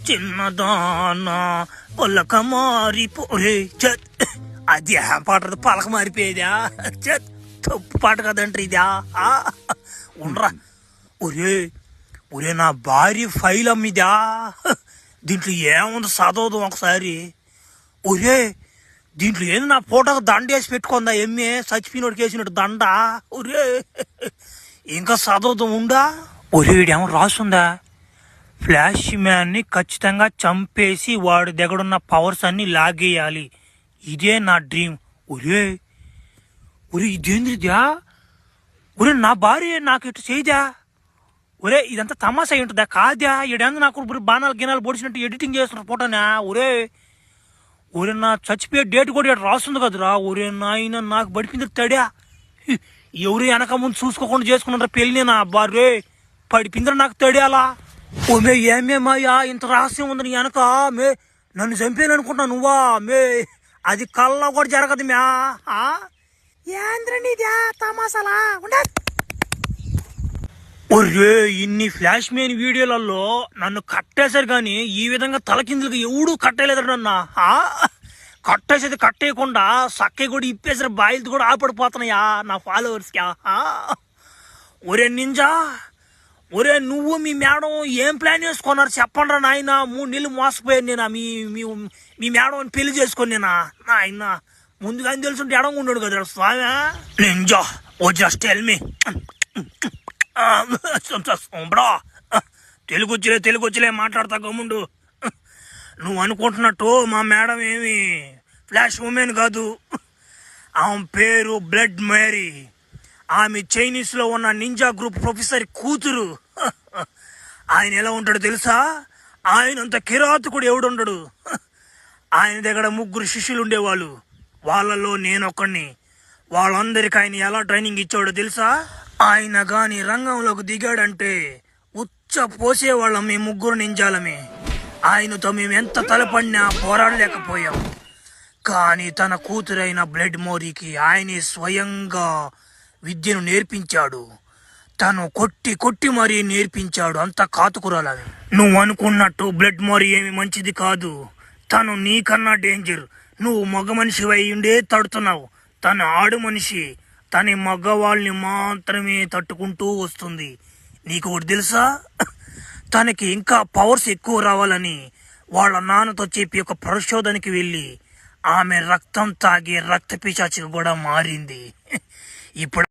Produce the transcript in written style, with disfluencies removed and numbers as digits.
చిన్నదానా పలక మారిపోరే అది పాట పలక మారిపోయేదా తప్పు పాట కదంటారు ఇదా ఉండరా ఒరే ఒరే నా భార్య ఫైల్ అమ్మిదా దీంట్లో ఏముంది చదవదు ఒకసారి ఒరే దీంట్లో ఏంది నా ఫోటోకి దండ వేసి పెట్టుకుందా ఎమ్మె చచ్చిపోయినోడికి వేసినట్టు దండ ఒరే ఇంకా చదవదు ఉందా ఒరే వీడేమో రాస్తుందా ఫ్లాష్ మ్యాన్ని ఖచ్చితంగా చంపేసి వాడి దగ్గరున్న పవర్స్ అన్ని లాగేయాలి ఇదే నా డ్రీమ్ ఒరే ఒరే ఇదేంద్రిదా ఒరే నా భార్య నాకు ఇటు చేయదా ఒరే ఇదంతా తమాషా ఉంటుందా కాదా ఈడేందు నాకు బాణాలు గినాలు పొడిచినట్టు ఎడిటింగ్ చేస్తున్నారు ఫోటోనా ఒరే ఒరే నా చచ్చిపోయే డేట్ కూడా ఇక్కడ రాస్తుంది కదరా ఒరే నాయన నాకు పడిపింది తడా ఎవరు వెనక ముందు చూసుకోకుండా చేసుకున్నారా పెళ్ళి నా అబ్బారే పడిపిందిరా నాకు తడేలా ఓ మే ఏమేమయ్యా ఇంత రహస్యం ఉంది నీ వెనక మే నన్ను చంపేను అనుకుంటున్నా నువ్వా మే అది కళ్ళ కూడా జరగదు మ్యా ఏంద్రనిదా తమాసాలా ఉండ ఒరే ఇన్ని ఫ్లాష్ మ్యాన్ వీడియోలలో నన్ను కట్టేశారు కానీ ఈ విధంగా తలకిందులుగా ఎవడూ కట్టేయలేదు నన్ను కట్టేసేది కట్టేయకుండా సక్కే కూడా ఇప్పేసారు బాయిలతో కూడా ఆపడిపోతున్నాయా నా ఫాలోవర్స్కి ఒరే నింజా ఒరే నువ్వు మీ మేడం ఏం ప్లాన్ చేసుకున్నారు చెప్పండి నాయన 3 నెలలు మోసపోయాను నేను మీ మేడం పెళ్లి చేసుకొని నేనా నాయన ముందుగా తెలుసుంటే ఎడం ఉన్నాడు కదా స్వామి నింజా ఓ జస్ట్ టెల్ మీ బ్రా తెలుగు వచ్చలే మాట్లాడతా గమ్ముండు నువ్వు అనుకుంటున్నట్టు మా మేడం ఏమి ఫ్లాష్ ఉమెన్ కాదు ఆమె పేరు బ్లడ్ మేరీ ఆమె చైనీస్లో ఉన్న నింజా గ్రూప్ ప్రొఫెసర్ కూతురు ఆయన ఎలా ఉంటాడు తెలుసా ఆయనంత కిరాతకుడు ఎవడుండడు ఆయన దగ్గర 3 శిష్యులు ఉండేవాళ్ళు వాళ్ళలో నేనొక్కడిని వాళ్ళందరికీ ఆయన ఎలా ట్రైనింగ్ ఇచ్చాడో తెలుసా ఆయన గాని రంగంలోకి దిగాడంటే ఉచ్చ పోసేవాళ్ళం మేము 3 నింజాలమే ఆయనతో మేము ఎంత తలపడినా పోరాడలేకపోయాం కానీ తన కూతురైన బ్లడ్ మోరీకి ఆయనే స్వయంగా విద్యను నేర్పించాడు తను కొట్టి మరీ నేర్పించాడు అంత కాతుకురాలని నువ్వు అనుకున్నట్టు బ్లడ్ మోరీ ఏమి మంచిది కాదు తను నీకన్నా డేంజర్ నువ్వు మగ మనిషి అయ్యుండే తడుతున్నావు తను ఆడు మనిషి తన మగవాళ్ళని మాత్రమే తట్టుకుంటూ వస్తుంది నీకు ఒకటి తెలుసా తనకి ఇంకా పవర్స్ ఎక్కువ రావాలని వాళ్ళ నాన్నతో చెప్పి ఒక పరిశోధనకి వెళ్ళి ఆమె రక్తం తాగి రక్త పిశాచిగా కూడా మారింది ఇప్పుడు